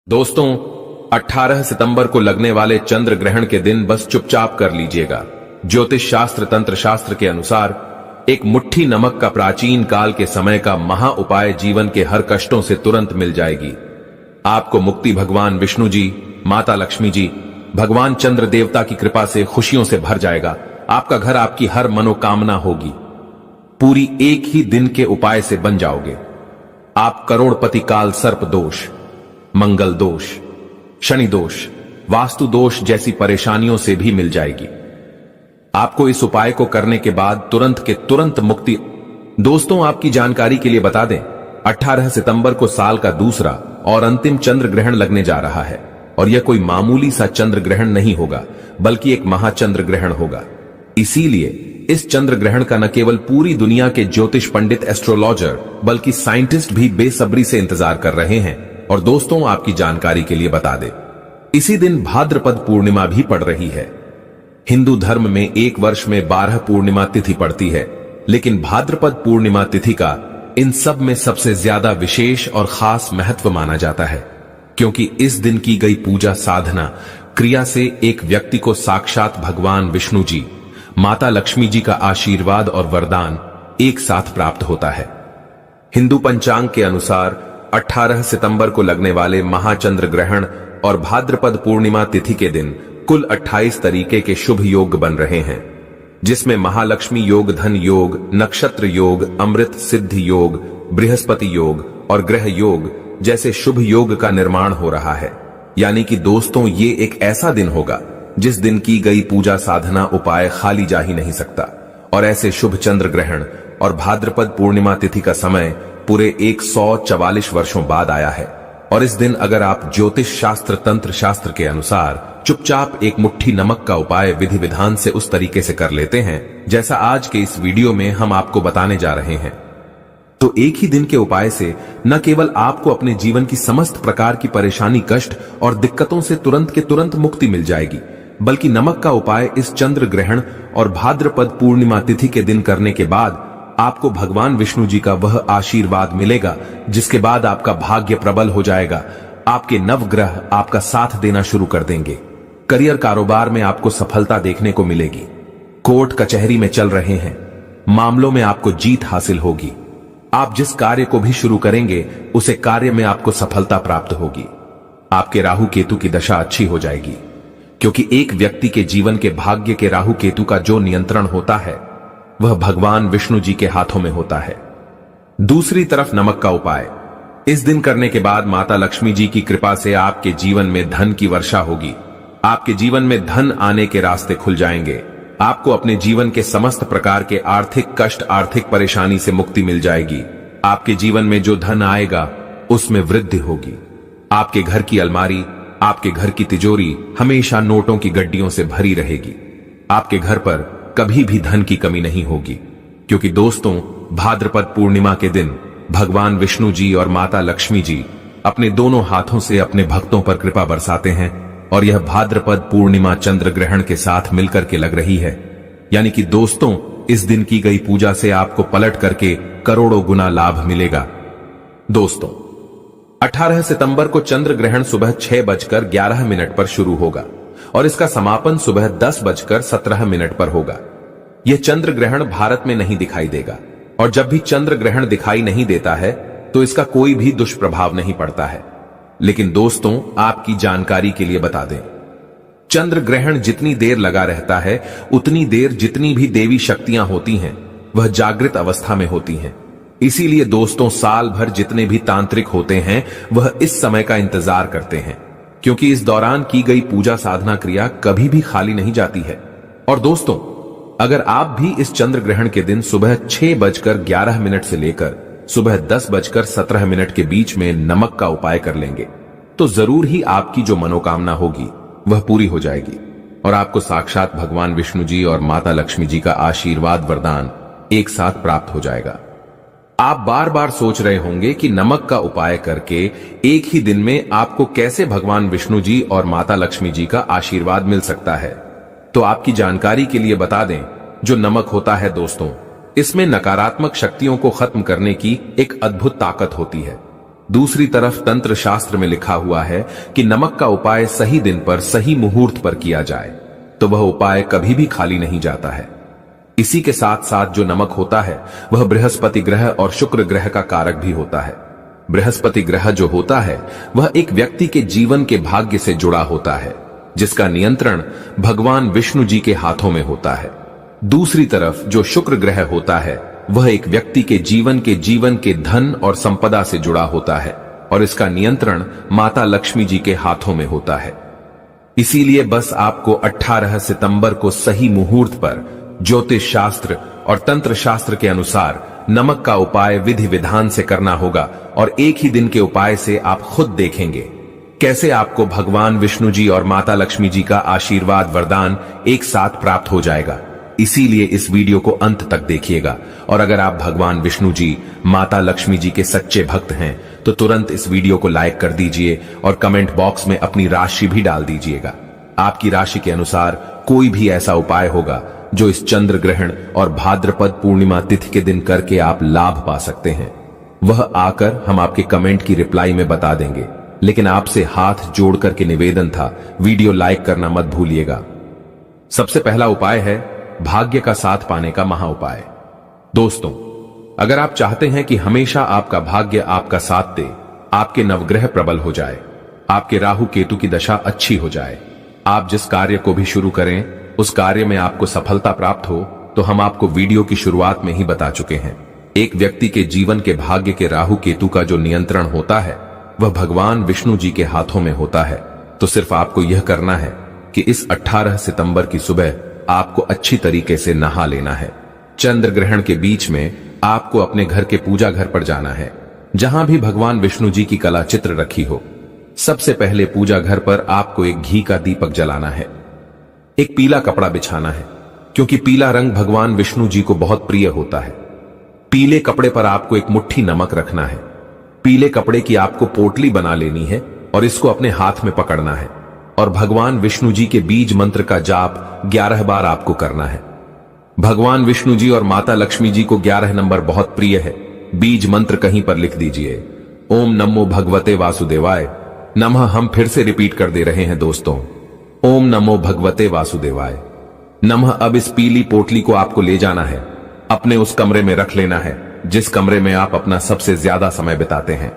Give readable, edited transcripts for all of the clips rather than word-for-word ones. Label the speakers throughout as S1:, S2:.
S1: दोस्तों, 18 सितंबर को लगने वाले चंद्र ग्रहण के दिन बस चुपचाप कर लीजिएगा। ज्योतिष शास्त्र तंत्र शास्त्र के अनुसार एक मुट्ठी नमक का प्राचीन काल के समय का महा उपाय जीवन के हर कष्टों से तुरंत मिल जाएगी। आपको मुक्ति भगवान विष्णु जी, माता लक्ष्मी जी, भगवान चंद्र देवता की कृपा से खुशियों से भर जाएगा। आपका घर, आपकी हर मनोकामना होगी। पूरी एक ही दिन के उपाय से बन जाओगे। आप करोड़पति काल सर्प दोष, मंगल दोष, शनि दोष, वास्तु दोष जैसी परेशानियों से भी मिल जाएगी। आपको इस उपाय को करने के बाद तुरंत के तुरंत मुक्ति। दोस्तों, आपकी जानकारी के लिए बता दें, 18 सितंबर को साल का दूसरा और अंतिम चंद्र ग्रहण लगने जा रहा है। और यह कोई मामूली सा चंद्र ग्रहण नहीं होगा, बल्कि एक महाचंद्र ग्रहण होगा। इसीलिए इस चंद्र ग्रहण का न केवल पूरी दुनिया के ज्योतिष पंडित, एस्ट्रोलॉजर, बल्कि साइंटिस्ट भी बेसब्री से इंतजार कर रहे हैं। और दोस्तों, आपकी जानकारी के लिए बता दें, इसी दिन भाद्रपद पूर्णिमा भी पड़ रही है। हिंदू धर्म में एक वर्ष में 12 पूर्णिमा तिथि पड़ती है, लेकिन भाद्रपद पूर्णिमा तिथि का इन सब में सबसे ज्यादा विशेष और खास महत्व माना जाता है, क्योंकि इस दिन की गई पूजा साधना क्रिया से एक व्यक्ति को साक्षात भगवान विष्णु जी, माता लक्ष्मी जी का आशीर्वाद और वरदान एक साथ प्राप्त होता है। हिंदू पंचांग के अनुसार 18 सितंबर को लगने वाले महाचंद्र ग्रहण और भाद्रपद पूर्णिमा तिथि के दिन कुल 28 तरीके के शुभ योग बन रहे हैं, जिसमें महालक्ष्मी योग, धन योग, नक्षत्र योग, अमृत सिद्धि योग, बृहस्पति योग और ग्रह योग जैसे शुभ योग का निर्माण हो रहा है। यानी कि दोस्तों, ये एक ऐसा दिन होगा जिस दिन की गई पूजा साधना उपाय खाली जा ही नहीं सकता। और ऐसे शुभ चंद्र ग्रहण और भाद्रपद पूर्णिमा तिथि का समय पूरे 144 वर्षों बाद आया है। और इस दिन अगर आप ज्योतिष शास्त्र तंत्र शास्त्र के अनुसार चुपचाप एक मुट्ठी नमक का उपाय विधि विधान से उस तरीके से कर लेते हैं जैसा आज के इस वीडियो में हम आपको बताने जा रहे हैं, तो एक ही दिन के उपाय से न केवल आपको अपने जीवन की समस्त प्रकार की परेशानी, कष्ट और दिक्कतों से तुरंत के तुरंत मुक्ति मिल जाएगी, बल्कि नमक का उपाय इस चंद्र ग्रहण और भाद्रपद पूर्णिमा तिथि के दिन करने के बाद आपको भगवान विष्णु जी का वह आशीर्वाद मिलेगा, जिसके बाद आपका भाग्य प्रबल हो जाएगा। आपके नवग्रह आपका साथ देना शुरू कर देंगे। करियर, कारोबार में आपको सफलता देखने को मिलेगी। कोर्ट कचहरी में चल रहे हैं, मामलों में आपको जीत हासिल होगी। आप जिस कार्य को भी शुरू करेंगे उसे कार्य में आपको सफलता प्राप्त होगी। आपके राहु केतु की दशा अच्छी हो जाएगी, क्योंकि एक व्यक्ति के जीवन के भाग्य के राहु केतु का जो नियंत्रण होता है वह भगवान विष्णु जी के हाथों में होता है। दूसरी तरफ नमक का उपाय इस दिन करने के बाद माता लक्ष्मी जी की कृपा से आपके जीवन में धन की वर्षा होगी। आपके जीवन में धन आने के रास्ते खुल जाएंगे। आपको अपने जीवन के समस्त प्रकार के आर्थिक कष्ट, आर्थिक परेशानी से मुक्ति मिल जाएगी। आपके जीवन में जो धन आएगा उसमें वृद्धि होगी। आपके घर की अलमारी, आपके घर की तिजोरी हमेशा नोटों की गड्डियों से भरी रहेगी। आपके घर पर कभी भी धन की कमी नहीं होगी, क्योंकि दोस्तों, भाद्रपद पूर्णिमा के दिन भगवान विष्णु जी और माता लक्ष्मी जी अपने दोनों हाथों से अपने भक्तों पर कृपा बरसाते हैं। और यह भाद्रपद पूर्णिमा चंद्र ग्रहण के साथ मिलकर के लग रही है। यानी कि दोस्तों, इस दिन की गई पूजा से आपको पलट करके करोड़ों गुना लाभ मिलेगा। दोस्तों, 18 सितंबर को चंद्र ग्रहण सुबह 6:11 पर शुरू होगा और इसका समापन सुबह 10:17 पर होगा। यह चंद्र ग्रहण भारत में नहीं दिखाई देगा, और जब भी चंद्र ग्रहण दिखाई नहीं देता है तो इसका कोई भी दुष्प्रभाव नहीं पड़ता है। लेकिन दोस्तों, आपकी जानकारी के लिए बता दें, चंद्र ग्रहण जितनी देर लगा रहता है उतनी देर जितनी भी देवी शक्तियां होती हैं वह जागृत अवस्था में होती हैं। इसीलिए दोस्तों, साल भर जितने भी तांत्रिक होते हैं वह इस समय का इंतजार करते हैं, क्योंकि इस दौरान की गई पूजा साधना क्रिया कभी भी खाली नहीं जाती है। और दोस्तों, अगर आप भी इस चंद्र ग्रहण के दिन सुबह 6:11 से लेकर सुबह 10:17 के बीच में नमक का उपाय कर लेंगे तो जरूर ही आपकी जो मनोकामना होगी वह पूरी हो जाएगी और आपको साक्षात भगवान विष्णु जी और माता लक्ष्मी जी का आशीर्वाद, वरदान एक साथ प्राप्त हो जाएगा। आप बार बार सोच रहे होंगे कि नमक का उपाय करके एक ही दिन में आपको कैसे भगवान विष्णु जी और माता लक्ष्मी जी का आशीर्वाद मिल सकता है। तो आपकी जानकारी के लिए बता दें, जो नमक होता है दोस्तों, इसमें नकारात्मक शक्तियों को खत्म करने की एक अद्भुत ताकत होती है। दूसरी तरफ तंत्र शास्त्र में लिखा हुआ है कि नमक का उपाय सही दिन पर सही मुहूर्त पर किया जाए तो वह उपाय कभी भी खाली नहीं जाता है। इसी के साथ साथ जो नमक होता है वह बृहस्पति ग्रह और शुक्र ग्रह का कारक भी होता है। बृहस्पति ग्रह जो होता है वह एक व्यक्ति के जीवन के भाग्य से जुड़ा होता है, जिसका नियंत्रण भगवान विष्णु जी के हाथों में होता है। दूसरी तरफ जो शुक्र ग्रह होता है वह एक व्यक्ति के जीवन के धन और संपदा से जुड़ा होता है और इसका नियंत्रण माता लक्ष्मी जी के हाथों में होता है। इसीलिए बस आपको 18 सितंबर को सही मुहूर्त पर ज्योतिष शास्त्र और तंत्र शास्त्र के अनुसार नमक का उपाय विधि विधान से करना होगा और एक ही दिन के उपाय से आप खुद देखेंगे कैसे आपको भगवान विष्णु जी और माता लक्ष्मी जी का आशीर्वाद वरदान एक साथ प्राप्त हो जाएगा। इसीलिए इस वीडियो को अंत तक देखिएगा और अगर आप भगवान विष्णु जी माता लक्ष्मी जी के सच्चे भक्त हैं तो तुरंत इस वीडियो को लाइक कर दीजिए और कमेंट बॉक्स में अपनी राशि भी डाल दीजिएगा। आपकी राशि के अनुसार कोई भी ऐसा उपाय होगा जो इस चंद्र ग्रहण और भाद्रपद पूर्णिमा तिथि के दिन करके आप लाभ पा सकते हैं, वह आकर हम आपके कमेंट की रिप्लाई में बता देंगे। लेकिन आपसे हाथ जोड़ करके निवेदन था, वीडियो लाइक करना मत भूलिएगा। सबसे पहला उपाय है भाग्य का साथ पाने का महा उपाय। दोस्तों, अगर आप चाहते हैं कि हमेशा आपका भाग्य आपका साथ दे, आपके नवग्रह प्रबल हो जाए, आपके राहु केतु की दशा अच्छी हो जाए, आप जिस कार्य को भी शुरू करें उस कार्य में आपको सफलता प्राप्त हो, तो हम आपको वीडियो की शुरुआत में ही बता चुके हैं। एक व्यक्ति के जीवन के भाग्य के राहु केतु का जो नियंत्रण होता है वह भगवान विष्णु जी के हाथों में होता है। तो सिर्फ आपको यह करना है कि इस 18 सितंबर की सुबह आपको अच्छी तरीके से नहा लेना है। चंद्र ग्रहण के बीच में आपको अपने घर के पूजा घर पर जाना है, जहां भी भगवान विष्णु जी की कला चित्र रखी हो। सबसे पहले पूजा घर पर आपको एक घी का दीपक जलाना है, एक पीला कपड़ा बिछाना है, क्योंकि पीला रंग भगवान विष्णु जी को बहुत प्रिय होता है। पीले कपड़े पर आपको एक मुट्ठी नमक रखना है। पीले कपड़े की आपको पोटली बना लेनी है और इसको अपने हाथ में पकड़ना है और भगवान विष्णु जी के बीज मंत्र का जाप 11 बार आपको करना है। भगवान विष्णु जी और माता लक्ष्मी जी को 11 नंबर बहुत प्रिय है। बीज मंत्र कहीं पर लिख दीजिए, ओम नमो भगवते वासुदेवाय नमः। हम फिर से रिपीट कर दे रहे हैं दोस्तों, ओम नमो भगवते वासुदेवाय नमः। अब इस पीली पोटली को आपको ले जाना है, अपने उस कमरे में रख लेना है जिस कमरे में आप अपना सबसे ज्यादा समय बिताते हैं।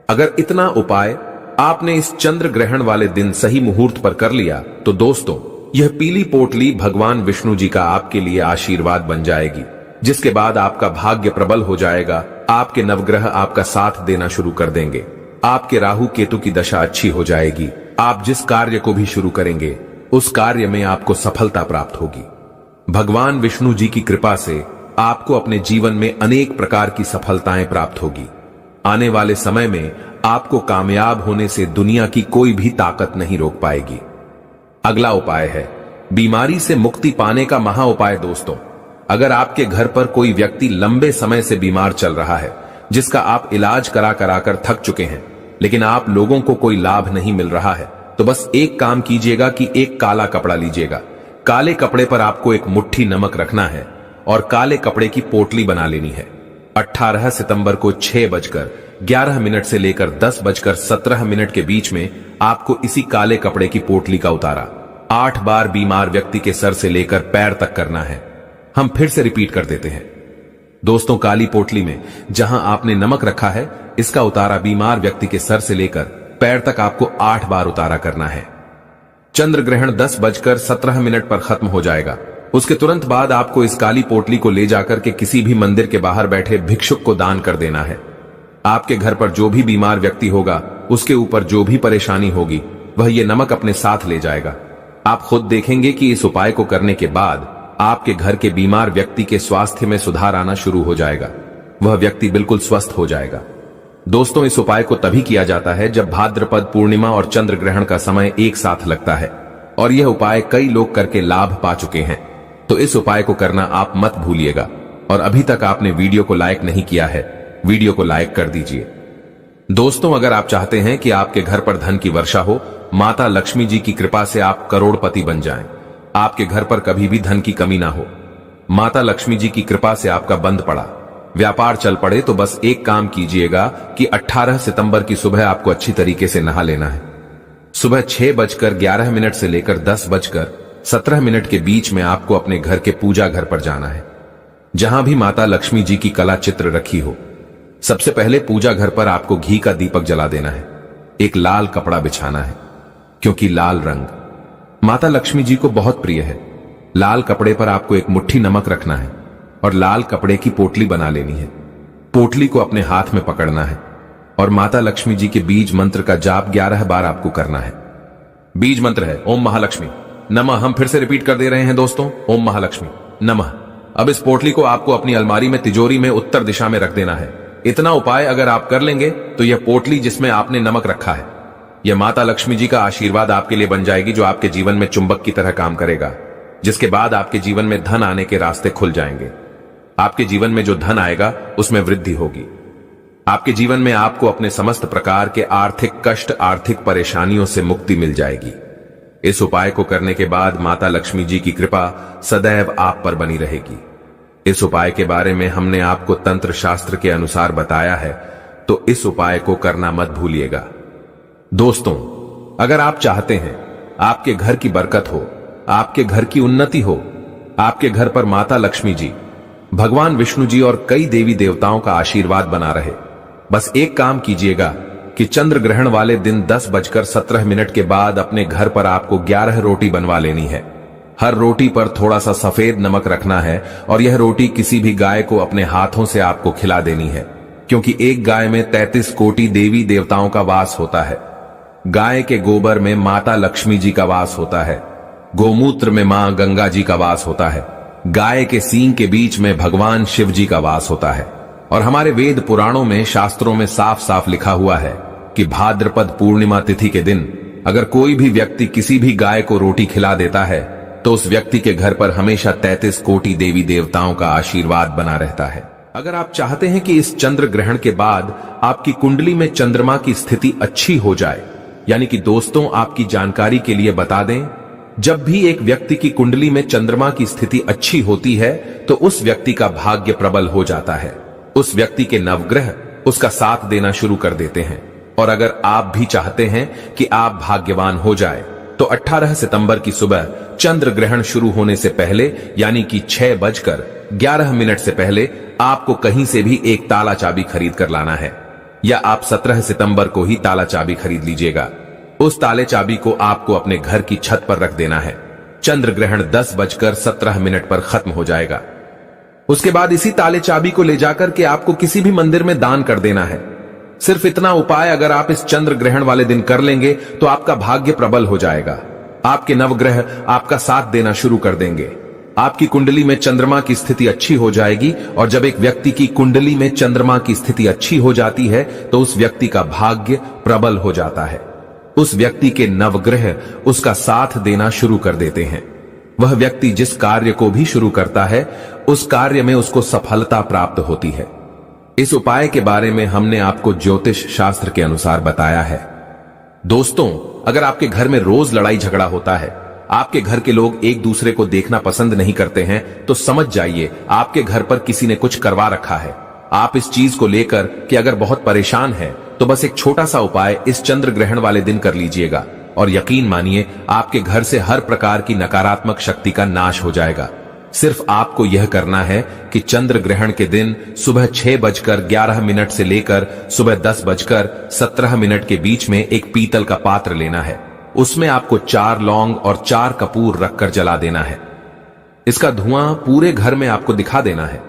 S1: अगर इतना उपाय आपने इस चंद्र ग्रहण वाले दिन सही मुहूर्त पर कर लिया तो दोस्तों यह पीली पोटली भगवान विष्णु जी का आपके लिए आशीर्वाद बन जाएगी, जिसके बाद आपका भाग्य प्रबल हो जाएगा। आपके नवग्रह आपका साथ देना शुरू कर देंगे, आपके राहु केतु की दशा अच्छी हो जाएगी। आप जिस कार्य को भी शुरू करेंगे उस कार्य में आपको सफलता प्राप्त होगी। भगवान विष्णु जी की कृपा से आपको अपने जीवन में अनेक प्रकार की सफलताएं प्राप्त होगी। आने वाले समय में आपको कामयाब होने से दुनिया की कोई भी ताकत नहीं रोक पाएगी। अगला उपाय है बीमारी से मुक्ति पाने का महा उपाय। दोस्तों, अगर आपके घर पर कोई व्यक्ति लंबे समय से बीमार चल रहा है, जिसका आप इलाज करा कराकर थक चुके हैं, लेकिन आप लोगों को कोई लाभ नहीं मिल रहा है, तो बस एक काम कीजिएगा कि एक काला कपड़ा लीजिएगा। काले कपड़े पर आपको एक मुट्ठी नमक रखना है और काले कपड़े की पोटली बना लेनी है। 18 सितंबर को 6:11 से लेकर 10:17 के बीच में आपको इसी काले कपड़े की पोटली का उतारा 8 बार बीमार व्यक्ति के सर से लेकर पैर तक करना है। हम फिर से रिपीट कर देते हैं दोस्तों, काली पोटली में जहां आपने नमक रखा है, इसका उतारा बीमार व्यक्ति के सर से लेकर पैर तक आपको 8 बार उतारा करना है। चंद्र ग्रहण 10:17 पर खत्म हो जाएगा। उसके तुरंत बाद आपको इस काली पोटली को ले जाकर के किसी भी मंदिर के बाहर बैठे भिक्षुक को दान कर देना है। आपके घर पर जो भी बीमार व्यक्ति होगा, उसके ऊपर जो भी परेशानी होगी, वह ये नमक अपने साथ ले जाएगा। आप खुद देखेंगे कि इस उपाय को करने के बाद आपके घर के बीमार व्यक्ति के स्वास्थ्य में सुधार आना शुरू हो जाएगा। वह व्यक्ति बिल्कुल स्वस्थ हो जाएगा। दोस्तों, इस उपाय को तभी किया जाता है जब भाद्रपद पूर्णिमा और चंद्र ग्रहण का समय एक साथ लगता है, और यह उपाय कई लोग करके लाभ पा चुके हैं। तो इस उपाय को करना आप मत भूलिएगा। और अभी तक आपने वीडियो को लाइक नहीं किया है, वीडियो को लाइक कर दीजिए। दोस्तों, अगर आप चाहते हैं कि आपके घर पर धन की वर्षा हो, माता लक्ष्मी जी की कृपा से आप करोड़पति बन जाएं, आपके घर पर कभी भी धन की कमी ना हो, माता लक्ष्मी जी की कृपा से आपका बंद पड़ा, व्यापार चल पड़े, तो बस एक काम कीजिएगा कि 18 सितंबर की सुबह आपको अच्छी तरीके से नहा लेना है। सुबह 6:11 से लेकर 10:17 के बीच में आपको अपने घर के पूजा घर पर जाना है, जहां भी माता लक्ष्मी जी की कला चित्र रखी हो। सबसे पहले पूजा घर पर आपको घी का दीपक जला देना है। एक लाल कपड़ा बिछाना है, क्योंकि लाल रंग माता लक्ष्मी जी को बहुत प्रिय है। लाल कपड़े पर आपको एक मुट्ठी नमक रखना है और लाल कपड़े की पोटली बना लेनी है। पोटली को अपने हाथ में पकड़ना है और माता लक्ष्मी जी के बीज मंत्र का जाप 11 बार आपको करना है। बीज मंत्र है ओम महालक्ष्मी नमः। हम फिर से रिपीट कर दे रहे हैं दोस्तों, ओम महालक्ष्मी नमः। अब इस पोटली को आपको अपनी अलमारी में तिजोरी में उत्तर दिशा में रख देना है। इतना उपाय अगर आप कर लेंगे तो यह पोटली जिसमें आपने नमक रखा है, यह माता लक्ष्मी जी का आशीर्वाद आपके लिए बन जाएगी, जो आपके जीवन में चुंबक की तरह काम करेगा, जिसके बाद आपके जीवन में धन आने के रास्ते खुल जाएंगे। आपके जीवन में जो धन आएगा उसमें वृद्धि होगी। आपके जीवन में आपको अपने समस्त प्रकार के आर्थिक कष्ट, आर्थिक परेशानियों से मुक्ति मिल जाएगी। इस उपाय को करने के बाद माता लक्ष्मी जी की कृपा सदैव आप पर बनी रहेगी। इस उपाय के बारे में हमने आपको तंत्र शास्त्र के अनुसार बताया है, तो इस उपाय को करना मत भूलिएगा। दोस्तों, अगर आप चाहते हैं आपके घर की बरकत हो, आपके घर की उन्नति हो, आपके घर पर माता लक्ष्मी जी, भगवान विष्णु जी और कई देवी देवताओं का आशीर्वाद बना रहे, बस एक काम कीजिएगा कि चंद्र ग्रहण वाले दिन 10:17 के बाद अपने घर पर आपको 11 रोटी बनवा लेनी है। हर रोटी पर थोड़ा सा सफेद नमक रखना है और यह रोटी किसी भी गाय को अपने हाथों से आपको खिला देनी है, क्योंकि एक गाय में 33 कोटि देवी देवताओं का वास होता है। गाय के गोबर में माता लक्ष्मी जी का वास होता है, गोमूत्र में मां गंगा जी का वास होता है, गाय के सींग के बीच में भगवान शिव जी का वास होता है। और हमारे वेद पुराणों में, शास्त्रों में साफ साफ लिखा हुआ है कि भाद्रपद पूर्णिमा तिथि के दिन अगर कोई भी व्यक्ति किसी भी गाय को रोटी खिला देता है तो उस व्यक्ति के घर पर हमेशा 33 कोटि देवी देवताओं का आशीर्वाद बना रहता है। अगर आप चाहते हैं कि इस चंद्र ग्रहण के बाद आपकी कुंडली में चंद्रमा की स्थिति अच्छी हो जाए, यानी कि दोस्तों आपकी जानकारी के लिए बता दें, जब भी एक व्यक्ति की कुंडली में चंद्रमा की स्थिति अच्छी होती है तो उस व्यक्ति का भाग्य प्रबल हो जाता है। उस व्यक्ति के नवग्रह उसका साथ देना शुरू कर देते हैं। और अगर आप भी चाहते हैं कि आप भाग्यवान हो जाए तो 18 सितंबर की सुबह चंद्र ग्रहण शुरू होने से पहले, यानी कि 6:11 से पहले आपको कहीं से भी एक ताला चाबी खरीद कर लाना है, या आप 17 सितंबर को ही ताला चाबी खरीद लीजिएगा। उस ताले चाबी को आपको अपने घर की छत पर रख देना है। चंद्र ग्रहण 10:17 पर खत्म हो जाएगा। उसके बाद इसी ताले चाबी को ले जाकर के आपको किसी भी मंदिर में दान कर देना है। सिर्फ इतना उपाय अगर आप इस चंद्र ग्रहण वाले दिन कर लेंगे तो आपका भाग्य प्रबल हो जाएगा। आपके नवग्रह आपका साथ देना शुरू कर देंगे। आपकी कुंडली में चंद्रमा की स्थिति अच्छी हो जाएगी, और जब एक व्यक्ति की कुंडली में चंद्रमा की स्थिति अच्छी हो जाती है तो उस व्यक्ति का भाग्य प्रबल हो जाता है। उस व्यक्ति के नवग्रह उसका साथ देना शुरू कर देते हैं। वह व्यक्ति जिस कार्य को भी शुरू करता है उस कार्य में उसको सफलता प्राप्त होती है। इस उपाय के बारे में हमने आपको ज्योतिष शास्त्र के अनुसार बताया है। दोस्तों, अगर आपके घर में रोज लड़ाई झगड़ा होता है, आपके घर के लोग एक दूसरे को देखना पसंद नहीं करते हैं, तो समझ जाइए आपके घर पर किसी ने कुछ करवा रखा है। आप इस चीज को लेकर कि अगर बहुत परेशान हैं, तो बस एक छोटा सा उपाय इस चंद्र ग्रहण वाले दिन कर लीजिएगा और यकीन मानिए आपके घर से हर प्रकार की नकारात्मक शक्ति का नाश हो जाएगा। सिर्फ आपको यह करना है कि चंद्र ग्रहण के दिन सुबह 6:11 से लेकर सुबह 10:17 के बीच में एक पीतल का पात्र लेना है। उसमें आपको 4 लौंग और 4 कपूर रखकर जला देना है। इसका धुआं पूरे घर में आपको दिखा देना है।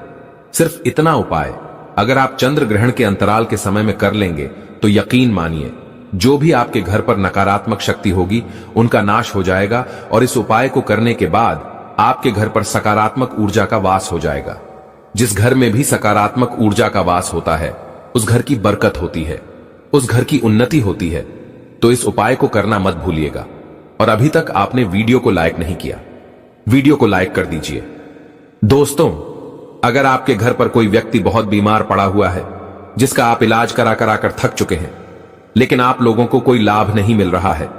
S1: सिर्फ इतना उपाय अगर आप चंद्र ग्रहण के अंतराल के समय में कर लेंगे तो यकीन मानिए जो भी आपके घर पर नकारात्मक शक्ति होगी उनका नाश हो जाएगा, और इस उपाय को करने के बाद आपके घर पर सकारात्मक ऊर्जा का वास हो जाएगा। जिस घर में भी सकारात्मक ऊर्जा का वास होता है उस घर की बरकत होती है, उस घर की उन्नति होती है। तो इस उपाय को करना मत भूलिएगा। और अभी तक आपने वीडियो को लाइक नहीं किया, वीडियो को लाइक कर दीजिए। दोस्तों, अगर आपके घर पर कोई व्यक्ति बहुत बीमार पड़ा हुआ है, जिसका आप इलाज करा कर थक चुके हैं, लेकिन आप लोगों को कोई लाभ नहीं मिल रहा है,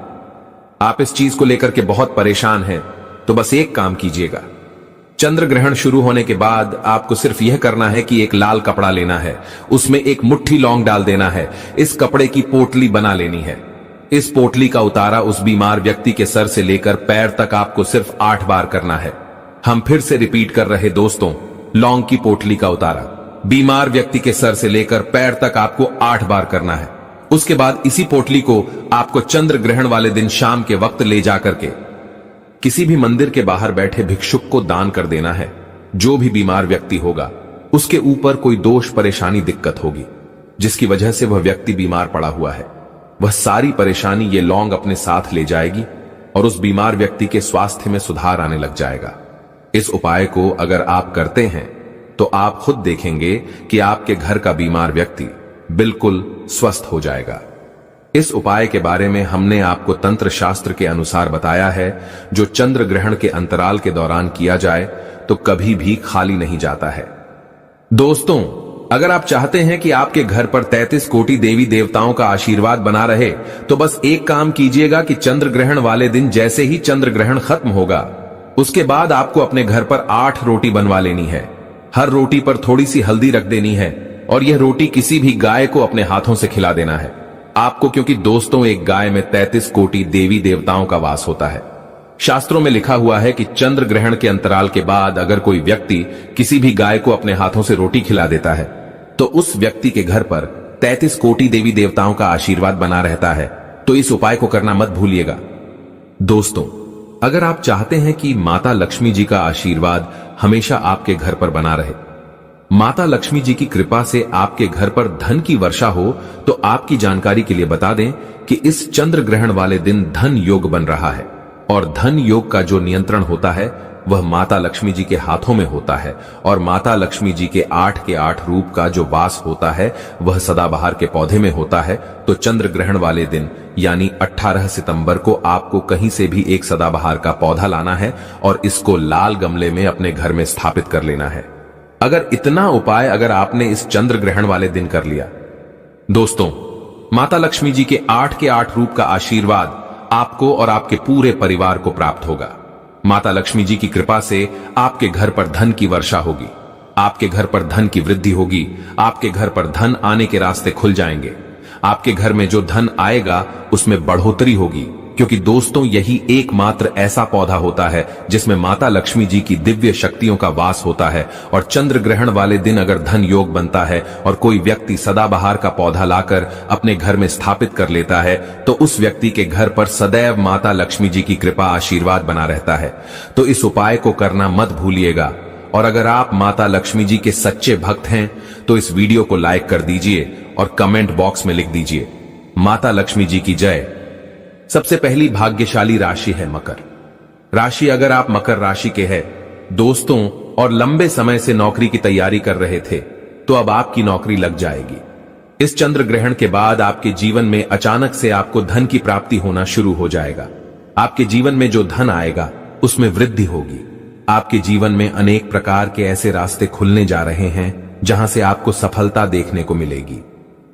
S1: आप इस चीज को लेकर के बहुत परेशान हैं, तो बस एक काम कीजिएगा, चंद्र ग्रहण शुरू होने के बाद आपको सिर्फ यह करना है कि एक लाल कपड़ा लेना है, उसमें एक मुट्ठी लौंग डाल देना है, इस कपड़े की पोटली बना लेनी है। इस पोटली का उतारा उस बीमार व्यक्ति के सर से लेकर पैर तक आपको सिर्फ 8 बार करना है। हम फिर से रिपीट कर रहे दोस्तों, लौंग की पोटली का उतारा बीमार व्यक्ति के सर से लेकर पैर तक आपको 8 बार करना है। उसके बाद इसी पोटली को आपको चंद्र ग्रहण वाले दिन शाम के वक्त ले जाकर के किसी भी मंदिर के बाहर बैठे भिक्षुक को दान कर देना है। जो भी बीमार व्यक्ति होगा उसके ऊपर कोई दोष परेशानी दिक्कत होगी जिसकी वजह से वह व्यक्ति बीमार पड़ा हुआ है, वह सारी परेशानी ये लौंग अपने साथ ले जाएगी और उस बीमार व्यक्ति के स्वास्थ्य में सुधार आने लग जाएगा। इस उपाय को अगर आप करते हैं तो आप खुद देखेंगे कि आपके घर का बीमार व्यक्ति बिल्कुल स्वस्थ हो जाएगा। इस उपाय के बारे में हमने आपको तंत्र शास्त्र के अनुसार बताया है, जो चंद्र ग्रहण के अंतराल के दौरान किया जाए तो कभी भी खाली नहीं जाता है। दोस्तों, अगर आप चाहते हैं कि आपके घर पर 33 कोटि देवी देवताओं का आशीर्वाद बना रहे तो बस एक काम कीजिएगा कि चंद्र ग्रहण वाले दिन जैसे ही चंद्र ग्रहण खत्म होगा उसके बाद आपको अपने घर पर 8 रोटी बनवा लेनी है। हर रोटी पर थोड़ी सी हल्दी रख देनी है और यह रोटी किसी भी गाय को अपने हाथों से खिला देना है आपको, क्योंकि दोस्तों एक गाय में 33 कोटि देवी देवताओं का वास होता है। शास्त्रों में लिखा हुआ है कि चंद्र ग्रहण के अंतराल के बाद अगर कोई व्यक्ति किसी भी गाय को अपने हाथों से रोटी खिला देता है तो उस व्यक्ति के घर पर 33 कोटि देवी देवताओं का आशीर्वाद बना रहता है। तो इस उपाय को करना मत भूलिएगा। दोस्तों, अगर आप चाहते हैं कि माता लक्ष्मी जी का आशीर्वाद हमेशा आपके घर पर बना रहे, माता लक्ष्मी जी की कृपा से आपके घर पर धन की वर्षा हो, तो आपकी जानकारी के लिए बता दें कि इस चंद्र ग्रहण वाले दिन धन योग बन रहा है और धन योग का जो नियंत्रण होता है वह माता लक्ष्मी जी के हाथों में होता है और माता लक्ष्मी जी के 8 रूप का जो वास होता है वह सदाबहार के पौधे में होता है। तो चंद्र ग्रहण वाले दिन यानी 18 सितंबर को आपको कहीं से भी एक सदाबहार का पौधा लाना है और इसको लाल गमले में अपने घर में स्थापित कर लेना है। अगर इतना उपाय अगर आपने इस चंद्र ग्रहण वाले दिन कर लिया, दोस्तों माता लक्ष्मी जी के 8 रूप का आशीर्वाद आपको और आपके पूरे परिवार को प्राप्त होगा। माता लक्ष्मी जी की कृपा से आपके घर पर धन की वर्षा होगी, आपके घर पर धन की वृद्धि होगी, आपके घर पर धन आने के रास्ते खुल जाएंगे, आपके घर में जो धन आएगा उसमें बढ़ोतरी होगी, क्योंकि दोस्तों यही एकमात्र ऐसा पौधा होता है जिसमें माता लक्ष्मी जी की दिव्य शक्तियों का वास होता है। और चंद्र ग्रहण वाले दिन अगर धन योग बनता है और कोई व्यक्ति सदाबहार का पौधा लाकर अपने घर में स्थापित कर लेता है तो उस व्यक्ति के घर पर सदैव माता लक्ष्मी जी की कृपा आशीर्वाद बना रहता है। तो इस उपाय को करना मत भूलिएगा। और अगर आप माता लक्ष्मी जी के सच्चे भक्त हैं तो इस वीडियो को लाइक कर दीजिए और कमेंट बॉक्स में लिख दीजिए माता लक्ष्मी जी की जय। सबसे पहली भाग्यशाली राशि है मकर राशि। अगर आप मकर राशि के हैं दोस्तों और लंबे समय से नौकरी की तैयारी कर रहे थे तो अब आपकी नौकरी लग जाएगी। इस चंद्र ग्रहण के बाद आपके जीवन में अचानक से आपको धन की प्राप्ति होना शुरू हो जाएगा। आपके जीवन में जो धन आएगा उसमें वृद्धि होगी। आपके जीवन में अनेक प्रकार के ऐसे रास्ते खुलने जा रहे हैं जहां से आपको सफलता देखने को मिलेगी।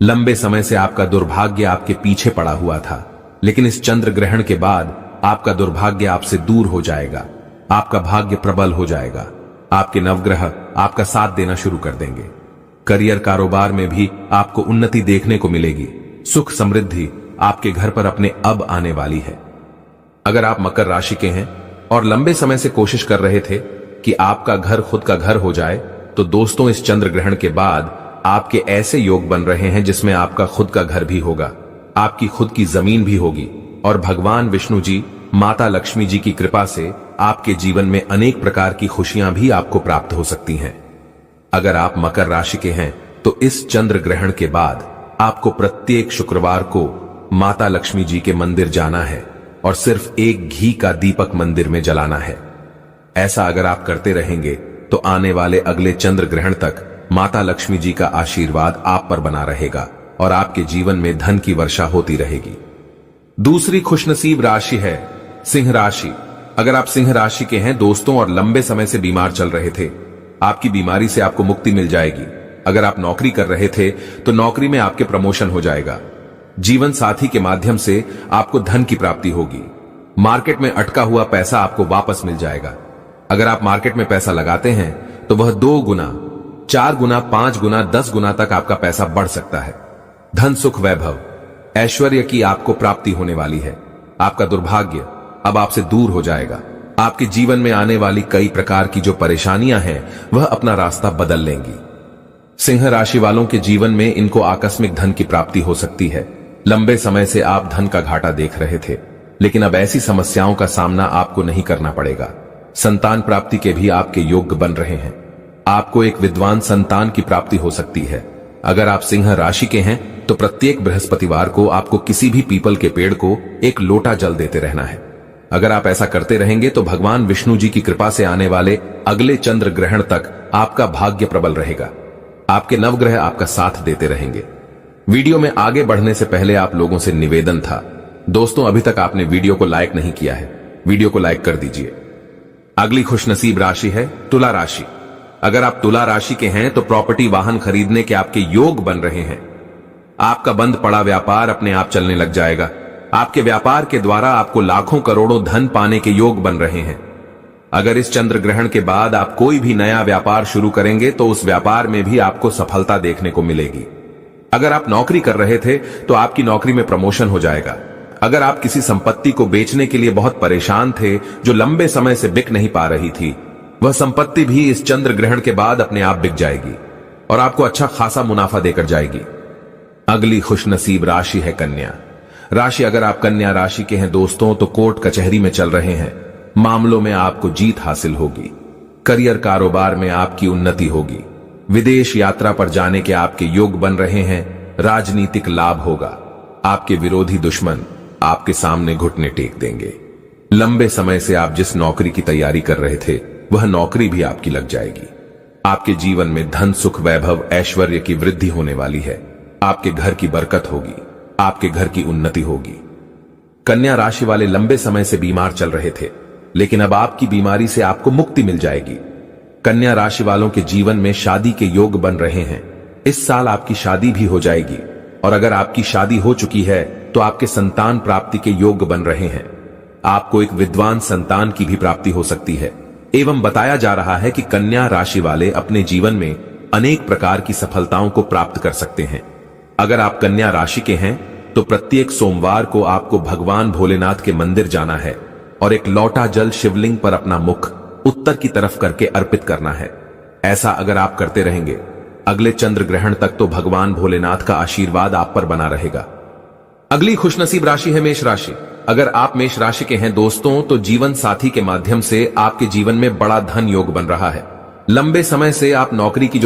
S1: लंबे समय से आपका दुर्भाग्य आपके पीछे पड़ा हुआ था, लेकिन इस चंद्र ग्रहण के बाद आपका दुर्भाग्य आपसे दूर हो जाएगा, आपका भाग्य प्रबल हो जाएगा। आपके नवग्रह आपका साथ देना शुरू कर देंगे। करियर कारोबार में भी आपको उन्नति देखने को मिलेगी। सुख समृद्धि आपके घर पर अपने अब आने वाली है। अगर आप मकर राशि के हैं और लंबे समय से कोशिश कर रहे थे कि आपका घर खुद का घर हो जाए तो दोस्तों इस चंद्र ग्रहण के बाद आपके ऐसे योग बन रहे हैं जिसमें आपका खुद का घर भी होगा, आपकी खुद की जमीन भी होगी और भगवान विष्णु जी माता लक्ष्मी जी की कृपा से आपके जीवन में अनेक प्रकार की खुशियां भी आपको प्राप्त हो सकती हैं। अगर आप मकर राशि के हैं तो इस चंद्र ग्रहण के बाद आपको प्रत्येक शुक्रवार को माता लक्ष्मी जी के मंदिर जाना है और सिर्फ एक घी का दीपक मंदिर में जलाना है। ऐसा अगर आप करते रहेंगे तो आने वाले अगले चंद्र ग्रहण तक माता लक्ष्मी जी का आशीर्वाद आप पर बना रहेगा और आपके जीवन में धन की वर्षा होती रहेगी। दूसरी खुशनसीब राशि है सिंह राशि। अगर आप सिंह राशि के हैं दोस्तों और लंबे समय से बीमार चल रहे थे, आपकी बीमारी से आपको मुक्ति मिल जाएगी। अगर आप नौकरी कर रहे थे तो नौकरी में आपके प्रमोशन हो जाएगा। जीवन साथी के माध्यम से आपको धन की प्राप्ति होगी। मार्केट में अटका हुआ पैसा आपको वापस मिल जाएगा। अगर आप मार्केट में पैसा लगाते हैं तो वह 2 गुना, 4 गुना, 5 गुना, 10 गुना तक आपका पैसा बढ़ सकता है। धन, सुख, वैभव, ऐश्वर्य की आपको प्राप्ति होने वाली है। आपका दुर्भाग्य अब आपसे दूर हो जाएगा। आपके जीवन में आने वाली कई प्रकार की जो परेशानियां हैं वह अपना रास्ता बदल लेंगी। सिंह राशि वालों के जीवन में इनको आकस्मिक धन की प्राप्ति हो सकती है। लंबे समय से आप धन का घाटा देख रहे थे, लेकिन अब ऐसी समस्याओं का सामना आपको नहीं करना पड़ेगा। संतान प्राप्ति के भी आपके योग्य बन रहे हैं। आपको एक विद्वान संतान की प्राप्ति हो सकती है। अगर आप सिंह राशि के हैं तो प्रत्येक बृहस्पतिवार को आपको किसी भी पीपल के पेड़ को एक लोटा जल देते रहना है। अगर आप ऐसा करते रहेंगे तो भगवान विष्णु जी की कृपा से आने वाले अगले चंद्र ग्रहण तक आपका भाग्य प्रबल रहेगा। आपके नवग्रह आपका साथ देते रहेंगे। वीडियो में आगे बढ़ने से पहले आप लोगों से निवेदन था, दोस्तों अभी तक आपने वीडियो को लाइक नहीं किया है, वीडियो को लाइक कर दीजिए। अगली खुशनसीब राशि है तुला राशि। अगर आप तुला राशि के हैं तो प्रॉपर्टी, वाहन खरीदने के आपके योग बन रहे हैं। आपका बंद पड़ा व्यापार अपने आप चलने लग जाएगा। आपके व्यापार के द्वारा आपको लाखों करोड़ों धन पाने के योग बन रहे हैं। अगर इस चंद्र ग्रहण के बाद आप कोई भी नया व्यापार शुरू करेंगे तो उस व्यापार में भी आपको सफलता देखने को मिलेगी। अगर आप नौकरी कर रहे थे तो आपकी नौकरी में प्रमोशन हो जाएगा। अगर आप किसी संपत्ति को बेचने के लिए बहुत परेशान थे, जो लंबे समय से बिक नहीं पा रही थी, वह संपत्ति भी इस चंद्र ग्रहण के बाद अपने आप बिक जाएगी और आपको अच्छा खासा मुनाफा देकर जाएगी। अगली खुशनसीब राशि है कन्या राशि। अगर आप कन्या राशि के हैं दोस्तों तो कोर्ट कचहरी में चल रहे हैं। मामलों में आपको जीत हासिल होगी। करियर, कारोबार में आपकी उन्नति होगी। विदेश यात्रा पर जाने के आपके योग बन रहे हैं। राजनीतिक लाभ होगा। आपके विरोधी दुश्मन आपके सामने घुटने टेक देंगे। लंबे समय से आप जिस नौकरी की तैयारी कर रहे थे वह नौकरी भी आपकी लग जाएगी। आपके जीवन में धन, सुख, वैभव, ऐश्वर्य की वृद्धि होने वाली है। आपके घर की बरकत होगी। आपके घर की उन्नति होगी। कन्या राशि वाले लंबे समय से बीमार चल रहे थे, लेकिन अब आपकी बीमारी से आपको मुक्ति मिल जाएगी। कन्या राशि वालों के जीवन में शादी के योग बन रहे हैं। इस साल आपकी शादी भी हो जाएगी और अगर आपकी शादी हो चुकी है तो आपके संतान प्राप्ति के योग बन रहे हैं। आपको एक विद्वान संतान की भी प्राप्ति हो सकती है। एवं बताया जा रहा है कि कन्या राशि वाले अपने जीवन में अनेक प्रकार की सफलताओं को प्राप्त कर सकते हैं। अगर आप कन्या राशि के हैं तो प्रत्येक सोमवार को आपको भगवान भोलेनाथ के मंदिर जाना है और एक लौटा जल शिवलिंग पर अपना मुख उत्तर की तरफ करके अर्पित करना है। ऐसा अगर आप करते रहेंगे, अगले चंद्र ग्रहण तक तो भगवान भोलेनाथ का आशीर्वाद आप पर बना रहेगा। अगली खुशनसीब राशि है मेष राशि। अगर आप मेष राशि के हैं दोस्तों तो जीवन साथी के माध्यम से आपके जीवन में बड़ा धन योग बन रहा है। लंबे समय से आप नौकरी की जो